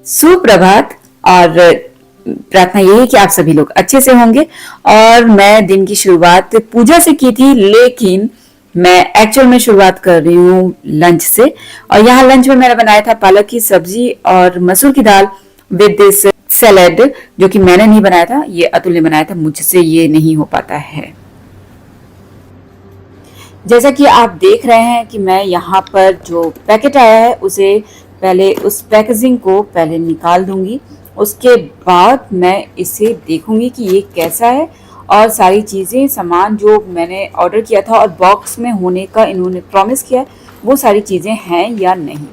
सुप्रभात। और प्रार्थना यही है कि आप सभी लोग अच्छे से होंगे। और मैं दिन की शुरुआत पूजा से की थी, लेकिन मैं एक्चुअल में शुरुआत कर रही हूँ लंच से। और यहाँ लंच में मैंने बनाया था पालक की सब्जी और मसूर की दाल विद दिस सैलेड, जो कि मैंने नहीं बनाया था, ये अतुल ने बनाया था। मुझसे ये नहीं हो पाता है। जैसा कि आप देख रहे हैं कि मैं यहाँ पर जो पैकेट आया है उसे पहले उस पैकेजिंग को पहले निकाल दूंगी, उसके बाद मैं इसे देखूंगी कि ये कैसा है और सारी चीज़ें सामान जो मैंने ऑर्डर किया था और बॉक्स में होने का इन्होंने प्रॉमिस किया है वो सारी चीज़ें हैं या नहीं।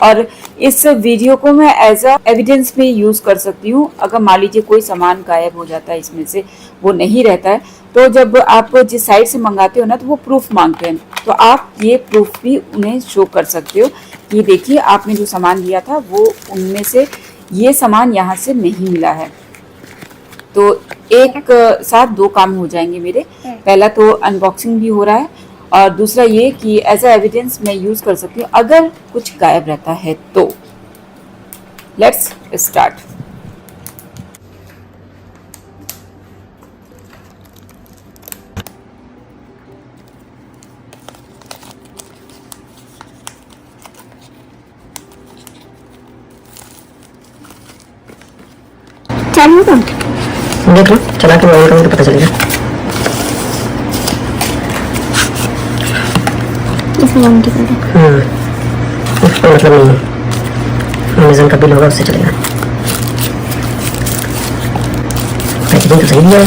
और इस वीडियो को मैं एज अ एविडेंस भी यूज़ कर सकती हूँ। अगर मान लीजिए कोई सामान गायब हो जाता है, इसमें से वो नहीं रहता है, तो जब आप जिस साइट से मंगाते हो ना, तो वो प्रूफ मांगते हैं, तो आप ये प्रूफ भी उन्हें शो कर सकते हो कि देखिए आपने जो सामान लिया था वो उनमें से ये सामान यहाँ से नहीं मिला है। तो एक साथ दो काम हो जाएंगे मेरे। पहला तो अनबॉक्सिंग भी हो रहा है और दूसरा ये कि एज अ एविडेंस मैं यूज़ कर सकती हूँ अगर कुछ गायब रहता है तो। Let's start. चालू होगा, देख लो, चला के ऑन करोगे तो पता चलेगा। इसमें वारंटी कार्ड है। उसका मतलब नहीं है, अमेज़न का बिल होगा उससे चलेगा। पैकेजिंग तो सही दिया है।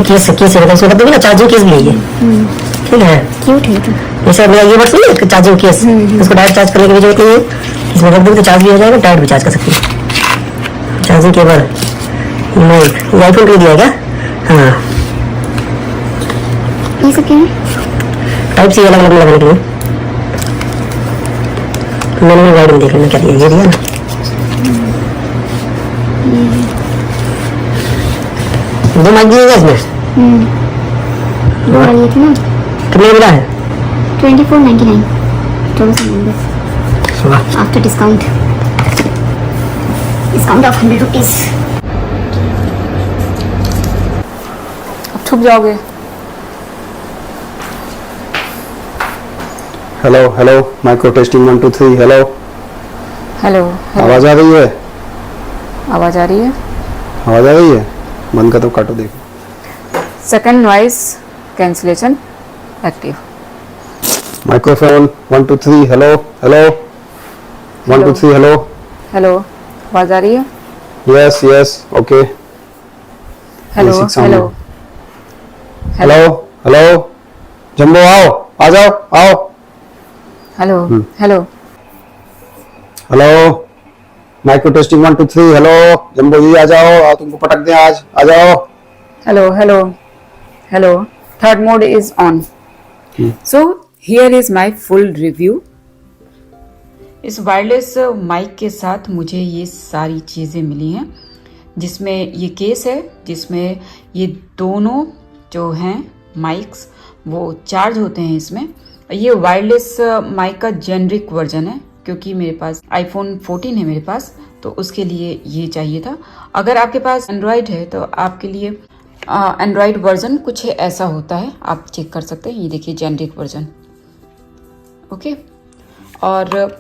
केस केस है, इसमें देखिए ना चार्जिंग केस भी है ये। ठीक है, क्यूट है तो। जैसे मैं ये वर्ड सुनिए, चार्जिंग केस, इसको डायरेक्ट चार्ज करने की भी जरूरत नहीं है। इसमें रख दोगे तो चार्ज भी हो जाएगा, डायरेक्ट भी चार्ज कर सकते हैं। चार्जिंग केबल माइक, ये आईफोन के लिए दिया है क्या? हाँ, ये सब क्या है? टाइप सी अलग अलग लगाने के लिए। मैंने गाइड में देख लेना क्या दिया, ये दिया ना। दो माइक दिए इसमें। वो वाली थी ना, कितने मिला है? 2499 आफ्टर डिस्काउंट ऑफ 100 रुपीज। अब छुप जाओगे। Hello hello, micro testing 1 2 3। Hello, hello, आवाज आ रही है? आवाज आ रही है? आवाज आ रही है? बंद कर दो, काटो, देखो। Second noise cancellation active. Microphone 1 2 3। Hello hello, 1 2 3। Hello hello, आवाज आ रही है? Yes yes, okay. Hello Basic sound hello है। हेलो हेलो, जम्बो आओ, आ जाओ, आओ। Hello hello hello, micro testing 1 2 3। Hello Jumbo ji, आ जाओ, आओ, तुमको पटक दें आज, आ जाओ। Hello hello hello, third mode is on. So here is my full review. इस वायरलेस माइक के साथ मुझे ये सारी चीज़ें मिली हैं, जिसमें ये केस है, जिसमें ये दोनों जो हैं माइक्स वो चार्ज होते हैं इसमें। ये वायरलेस माइक का जेनरिक वर्जन है, क्योंकि मेरे पास आईफोन 14 है मेरे पास, तो उसके लिए ये चाहिए था। अगर आपके पास एंड्रॉयड है तो आपके लिए एंड्रॉयड वर्जन कुछ ऐसा होता है, आप चेक कर सकते हैं। ये देखिए जेनरिक वर्जन, ओके। और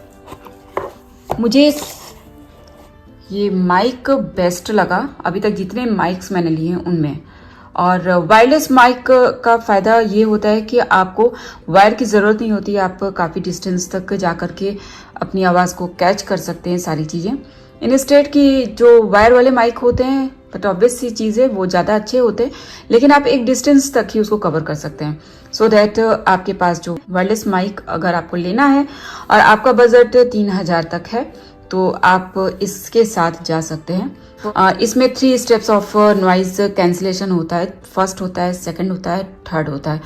मुझे ये माइक बेस्ट लगा अभी तक जितने माइक्स मैंने लिए हैं उनमें। और वायरलेस माइक का फ़ायदा ये होता है कि आपको वायर की ज़रूरत नहीं होती, आप काफ़ी डिस्टेंस तक जा कर के अपनी आवाज़ को कैच कर सकते हैं सारी चीज़ें। इंस्टेड की जो वायर वाले माइक होते हैं, बट ऑब्वियस सी चीज़ है, वो ज़्यादा अच्छे होते हैं, लेकिन आप एक डिस्टेंस तक ही उसको कवर कर सकते हैं। सो दैट आपके पास जो वायरलेस माइक अगर आपको लेना है और आपका बजट 3000 तक है, तो आप इसके साथ जा सकते हैं। इसमें 3 स्टेप्स ऑफ नॉइज कैंसिलेशन होता है। फर्स्ट होता है, सेकंड होता है, थर्ड होता है।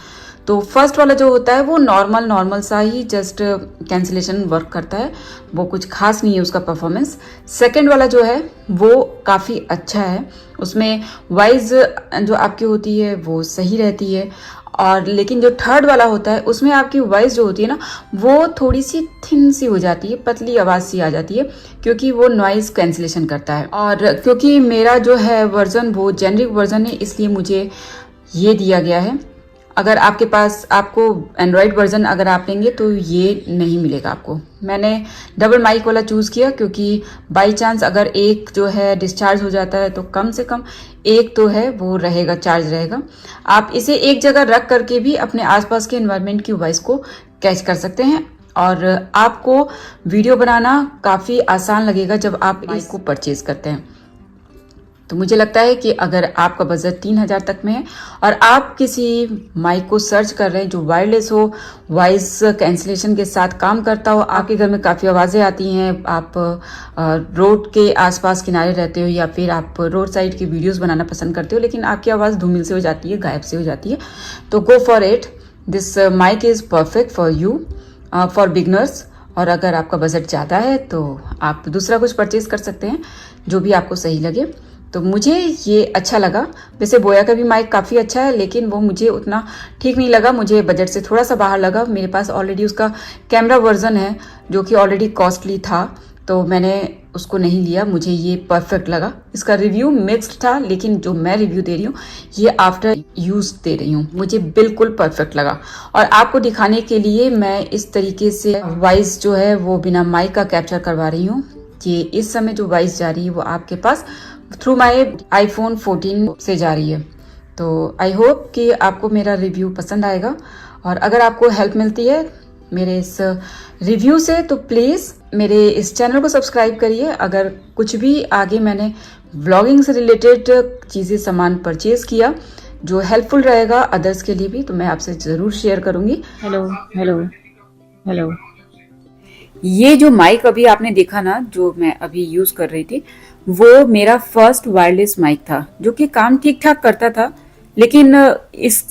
तो फर्स्ट वाला जो होता है वो नॉर्मल सा ही जस्ट कैंसिलेशन वर्क करता है, वो कुछ खास नहीं है उसका परफॉर्मेंस। सेकंड वाला जो है वो काफ़ी अच्छा है, उसमें वॉइस जो आपकी होती है वो सही रहती है और लेकिन जो थर्ड वाला होता है उसमें आपकी वॉइस जो होती है ना वो थोड़ी सी थिन सी हो जाती है, पतली आवाज़ सी आ जाती है, क्योंकि वो नॉइज़ कैंसिलेशन करता है। और क्योंकि मेरा जो है वर्जन वो जेनरिक वर्जन है, इसलिए मुझे ये दिया गया है। अगर आपके पास आपको एंड्रॉयड वर्जन अगर आप लेंगे तो ये नहीं मिलेगा आपको। मैंने डबल माइक वाला चूज़ किया क्योंकि बाई चांस अगर एक जो है डिस्चार्ज हो जाता है तो कम से कम एक तो है वो रहेगा, चार्ज रहेगा। आप इसे एक जगह रख करके भी अपने आसपास के एनवायरनमेंट की वॉइस को कैच कर सकते हैं और आपको वीडियो बनाना काफ़ी आसान लगेगा जब आप इसको परचेज करते हैं। तो मुझे लगता है कि अगर आपका बजट 3000 तक में है और आप किसी माइक को सर्च कर रहे हैं जो वायरलेस हो, वॉइस कैंसिलेशन के साथ काम करता हो, आपके घर में काफ़ी आवाज़ें आती हैं, आप रोड के आसपास किनारे रहते हो या फिर आप रोड साइड की वीडियोस बनाना पसंद करते हो लेकिन आपकी आवाज़ धूमिल से हो जाती है, गायब से हो जाती है, तो go for it. This mic is perfect for you, for beginners. और अगर आपका बजट ज़्यादा है तो आप दूसरा कुछ परचेज कर सकते हैं जो भी आपको सही लगे। तो मुझे ये अच्छा लगा। वैसे बोया का भी माइक काफ़ी अच्छा है लेकिन वो मुझे उतना ठीक नहीं लगा, मुझे बजट से थोड़ा सा बाहर लगा। मेरे पास ऑलरेडी उसका कैमरा वर्जन है जो कि ऑलरेडी कॉस्टली था, तो मैंने उसको नहीं लिया। मुझे ये परफेक्ट लगा। इसका रिव्यू मिक्स्ड था लेकिन जो मैं रिव्यू दे रही हूँ ये आफ्टर यूज दे रही हूँ, मुझे बिल्कुल परफेक्ट लगा। और आपको दिखाने के लिए मैं इस तरीके से वॉइस जो है वो बिना माइक का कैप्चर करवा रही हूँ कि इस समय जो वॉइस जा रही है वो आपके पास थ्रू माई iPhone 14 से जा रही है। तो आई होप कि आपको मेरा रिव्यू पसंद आएगा और अगर आपको हेल्प मिलती है मेरे इस रिव्यू से तो प्लीज़ मेरे इस चैनल को सब्सक्राइब करिए। अगर कुछ भी आगे मैंने व्लॉगिंग से रिलेटेड चीज़ें सामान परचेज़ किया जो हेल्पफुल रहेगा अदर्स के लिए भी तो मैं आपसे ज़रूर शेयर करूँगी। Hello hello hello. ये जो माइक अभी आपने देखा ना जो मैं अभी यूज़ कर रही थी वो मेरा फर्स्ट वायरलेस माइक था जो कि काम ठीक ठाक करता था, लेकिन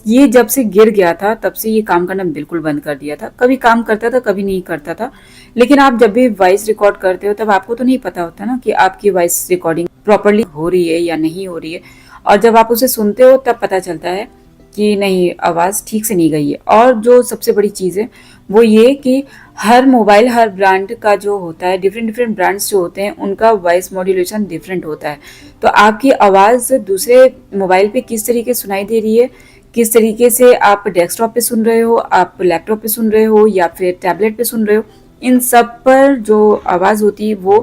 ये जब से गिर गया था तब से ये काम करना बिल्कुल बंद कर दिया था। कभी काम करता था कभी नहीं करता था। लेकिन आप जब भी वॉइस रिकॉर्ड करते हो तब आपको तो नहीं पता होता ना कि आपकी वॉइस रिकॉर्डिंग प्रॉपरली हो रही है या नहीं हो रही है, और जब आप उसे सुनते हो तब पता चलता है कि नहीं आवाज़ ठीक से नहीं गई है। और जो सबसे बड़ी चीज़ है वो ये कि हर मोबाइल हर ब्रांड का जो होता है, डिफरेंट ब्रांड्स जो होते हैं उनका वॉइस मॉड्यूलेशन डिफरेंट होता है। तो आपकी आवाज़ दूसरे मोबाइल पे किस तरीके सुनाई दे रही है, किस तरीके से आप डेस्कटॉप पे सुन रहे हो, आप लैपटॉप पे सुन रहे हो या फिर टैबलेट पे सुन रहे हो, इन सब पर जो आवाज़ होती है वो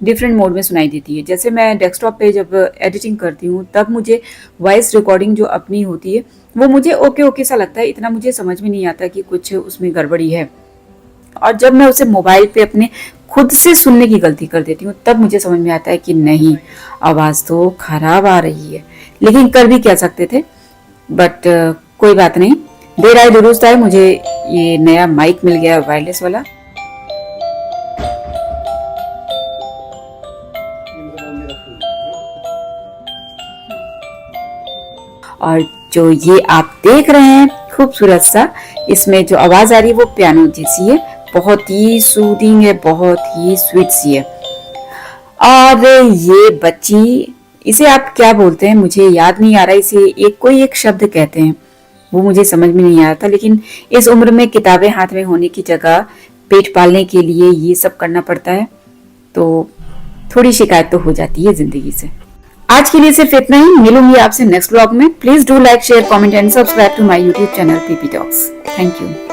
डिफरेंट मोड में सुनाई देती है। जैसे मैं डेस्कटॉप पे जब एडिटिंग करती हूँ तब मुझे वॉइस रिकॉर्डिंग जो अपनी होती है वो मुझे ओके सा लगता है, इतना मुझे समझ में नहीं आता कि कुछ उसमें गड़बड़ी है। और जब मैं उसे मोबाइल पे अपने खुद से सुनने की गलती कर देती हूँ तब मुझे समझ में आता है कि नहीं आवाज़ तो खराब आ रही है, लेकिन कर भी क्या सकते थे। बट कोई बात नहीं, देर आए दुरुस्त आए, मुझे ये नया माइक मिल गया वायरलेस वाला। और जो ये आप देख रहे हैं खूबसूरत सा, इसमें जो आवाज़ आ रही है वो पियानो जैसी है, बहुत ही सूदिंग है, बहुत ही स्वीट सी है। और ये बच्ची, इसे आप क्या बोलते हैं मुझे याद नहीं आ रहा, इसे कोई एक शब्द कहते हैं वो मुझे समझ में नहीं आ रहा था। लेकिन इस उम्र में किताबें हाथ में होने की जगह पेट पालने के लिए ये सब करना पड़ता है, तो थोड़ी शिकायत तो हो जाती है जिंदगी से। आज के लिए सिर्फ इतना ही, मिलूंगी आपसे नेक्स्ट व्लॉग में। Please do like share comment and subscribe to my YouTube channel PP talks. Thank you.